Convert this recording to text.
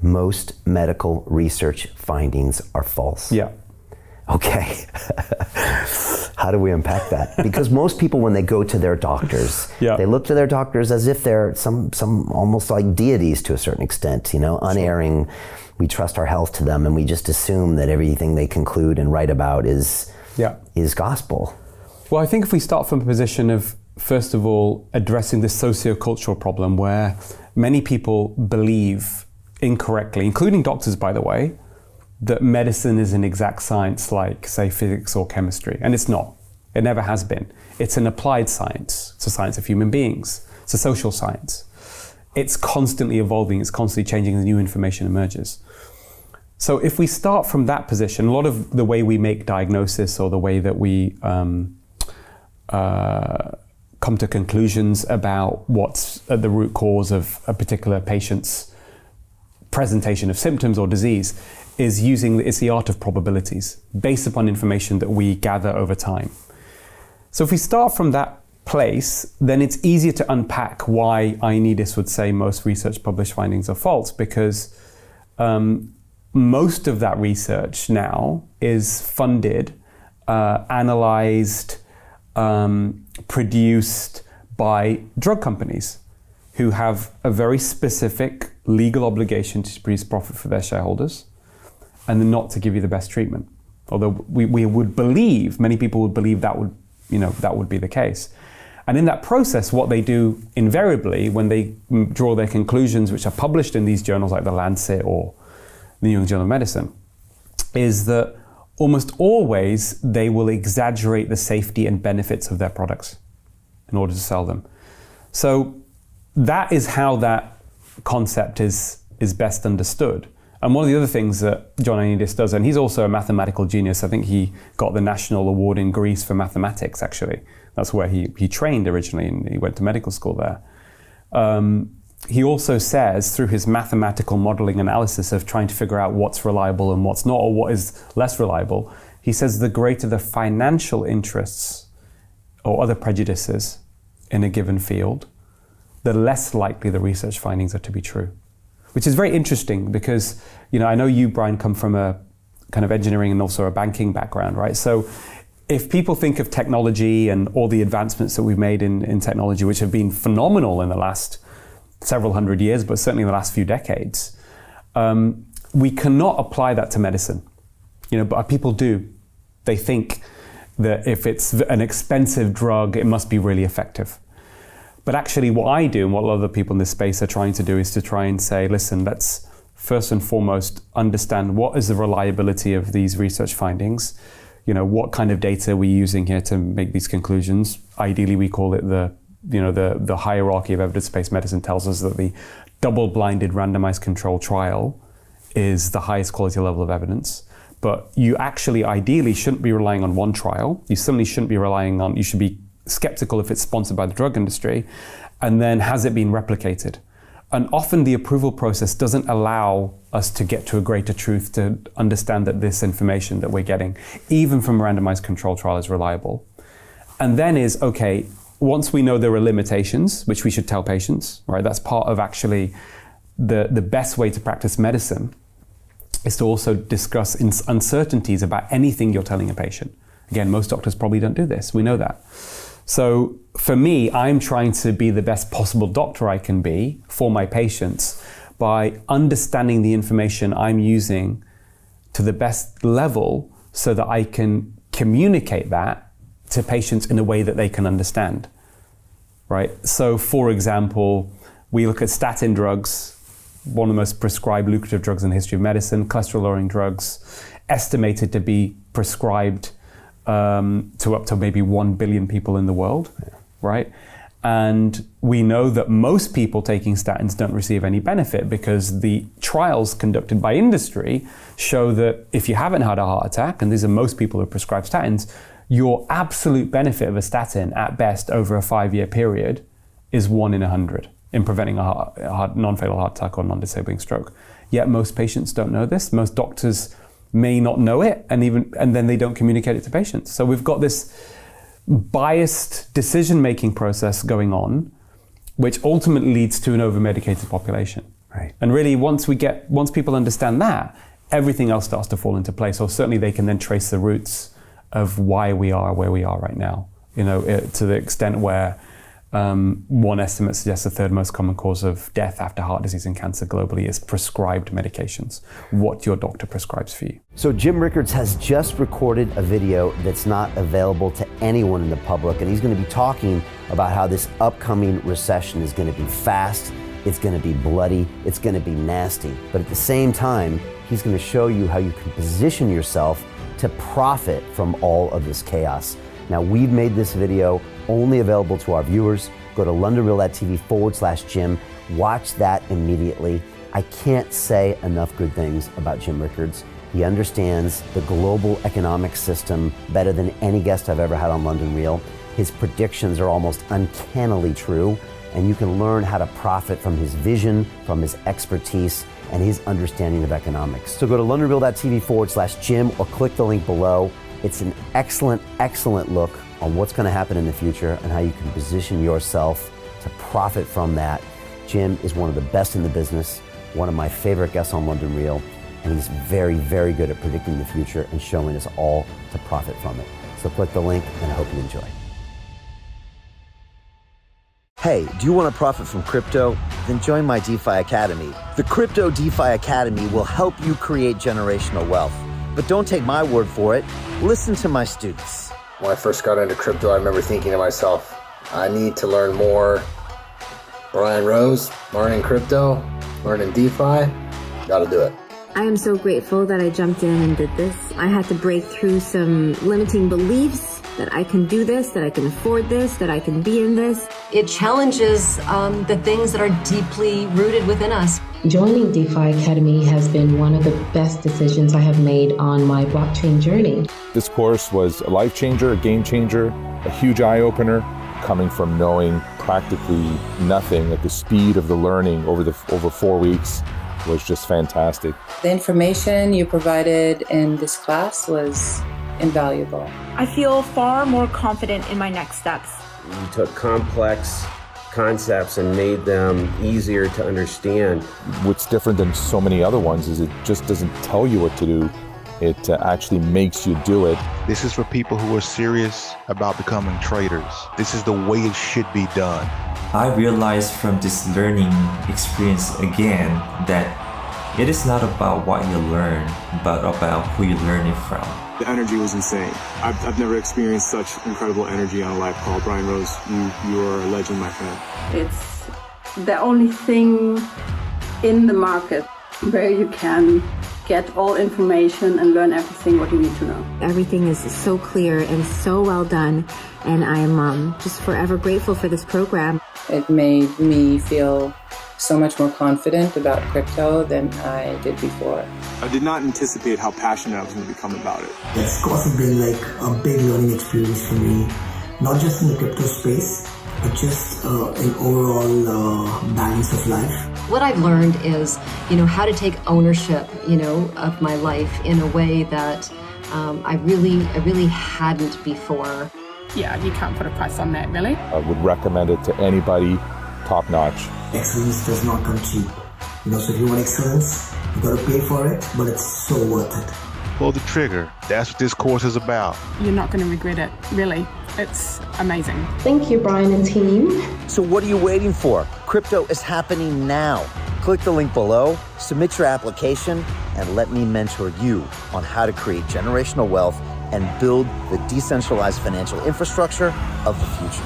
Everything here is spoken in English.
most medical research findings are false. Yeah. Okay. How do we unpack that? Because most people, when they go to their doctors, they look to their doctors as if they're some almost like deities to a certain extent, unerring. We trust our health to them, and we just assume that everything they conclude and write about is gospel. Well, I think if we start from a position of, first of all, addressing this socio-cultural problem where many people believe incorrectly, including doctors, by the way, that medicine is an exact science like, say, physics or chemistry. And it's not. It never has been. It's an applied science. It's a science of human beings. It's a social science. It's constantly evolving. It's constantly changing as new information emerges. So if we start from that position, a lot of the way we make diagnosis or the way that we come to conclusions about what's at the root cause of a particular patient's presentation of symptoms or disease is it's the art of probabilities based upon information that we gather over time. So if we start from that place, then it's easier to unpack why Ioannidis would say most research published findings are false, because most of that research now is funded, analyzed, produced by drug companies who have a very specific legal obligation to produce profit for their shareholders and not to give you the best treatment. Although we would believe, many people would believe that would be the case. And in that process, what they do invariably when they draw their conclusions, which are published in these journals like The Lancet or the New England Journal of Medicine, is that almost always they will exaggerate the safety and benefits of their products in order to sell them. So that is how that concept is best understood. And one of the other things that John Ioannidis does, and he's also a mathematical genius. I think he got the national award in Greece for mathematics, actually. That's where he trained originally, and he went to medical school there. He also says, through his mathematical modeling analysis of trying to figure out what's reliable and what's not, or what is less reliable, he says the greater the financial interests or other prejudices in a given field, the less likely the research findings are to be true. Which is very interesting because, I know you, Brian, come from a kind of engineering and also a banking background, right? So if people think of technology and all the advancements that we've made in technology, which have been phenomenal in the last several hundred years, but certainly in the last few decades, we cannot apply that to medicine. But people do. They think that if it's an expensive drug, it must be really effective. But actually what I do and what a lot of the people in this space are trying to do is to try and say, listen, let's first and foremost understand what is the reliability of these research findings. What kind of data are we using here to make these conclusions? Ideally, we call it the hierarchy of evidence-based medicine tells us that the double-blinded randomized controlled trial is the highest quality level of evidence. But you actually ideally shouldn't be relying on one trial. You certainly shouldn't be you should be skeptical if it's sponsored by the drug industry, and then has it been replicated? And often the approval process doesn't allow us to get to a greater truth to understand that this information that we're getting, even from a randomized control trial, is reliable. And then once we know there are limitations, which we should tell patients, right? That's part of actually the best way to practice medicine, is to also discuss uncertainties about anything you're telling a patient. Again, most doctors probably don't do this. We know that. So for me, I'm trying to be the best possible doctor I can be for my patients by understanding the information I'm using to the best level so that I can communicate that to patients in a way that they can understand, right? So for example, we look at statin drugs, one of the most prescribed lucrative drugs in the history of medicine, cholesterol-lowering drugs, estimated to be prescribed to up to maybe 1 billion people in the world, right? And we know that most people taking statins don't receive any benefit because the trials conducted by industry show that if you haven't had a heart attack, and these are most people who are prescribed statins, your absolute benefit of a statin at best over a 5-year period is 1 in 100 in preventing a non-fatal heart attack or non-disabling stroke. Yet most patients don't know this. Most doctors may not know it, and then they don't communicate it to patients. So we've got this biased decision-making process going on, which ultimately leads to an over-medicated population. Right. And really, once people understand that, everything else starts to fall into place. Or certainly they can then trace the roots of why we are where we are right now. To the extent where one estimate suggests the third most common cause of death after heart disease and cancer globally is prescribed medications, what your doctor prescribes for you. So Jim Rickards has just recorded a video that's not available to anyone in the public, and he's going to be talking about how this upcoming recession is going to be fast, it's going to be bloody, it's going to be nasty. But at the same time, he's going to show you how you can position yourself to profit from all of this chaos. Now, we've made this video only available to our viewers. Go to londonreal.tv/Jim. Watch that immediately. I can't say enough good things about Jim Rickards. He understands the global economic system better than any guest I've ever had on London Real. His predictions are almost uncannily true, and you can learn how to profit from his vision, from his expertise, and his understanding of economics. So go to londonreal.tv/Jim or click the link below. It's an excellent, excellent look on what's going to happen in the future and how you can position yourself to profit from that. Jim is one of the best in the business, one of my favorite guests on London Real, and he's very, very good at predicting the future and showing us all to profit from it. So click the link, and I hope you enjoy. Hey, do you want to profit from crypto? Then join my DeFi Academy. The Crypto DeFi Academy will help you create generational wealth. But don't take my word for it. Listen to my students. When I first got into crypto, I remember thinking to myself, I need to learn more. Brian Rose, learning crypto, learning DeFi, gotta do it. I am so grateful that I jumped in and did this. I had to break through some limiting beliefs that I can do this, that I can afford this, that I can be in this. It challenges the things that are deeply rooted within us. Joining DeFi Academy has been one of the best decisions I have made on my blockchain journey. This course was a life changer, a game changer, a huge eye-opener, coming from knowing practically nothing at the speed of the learning over 4 weeks was just fantastic. The information you provided in this class was invaluable. I feel far more confident in my next steps. You took complex concepts and made them easier to understand. What's different than so many other ones is it just doesn't tell you what to do. It actually makes you do it. This is for people who are serious about becoming traders. This is the way it should be done. I realized from this learning experience again that it is not about what you learn, but about who you learn it from. The energy was insane. I've never experienced such incredible energy on a live call. Brian Rose, you are a legend, my friend. It's the only thing in the market where you can get all information and learn everything what you need to know. Everything is so clear and so well done, and I'm just forever grateful for this program. It made me feel so much more confident about crypto than I did before. I did not anticipate how passionate I was going to become about it. It's also been like a big learning experience for me, not just in the crypto space, but just an overall balance of life. What I've learned is, how to take ownership, of my life in a way that I really hadn't before. Yeah, you can't put a price on that, really. I would recommend it to anybody, top notch. Excellence does not come cheap. So if you want excellence, you got to pay for it, but it's so worth it. Pull the trigger. That's what this course is about. You're not going to regret it, really. It's amazing. Thank you, Brian and team. So what are you waiting for? Crypto is happening now. Click the link below, submit your application, and let me mentor you on how to create generational wealth and build the decentralized financial infrastructure of the future.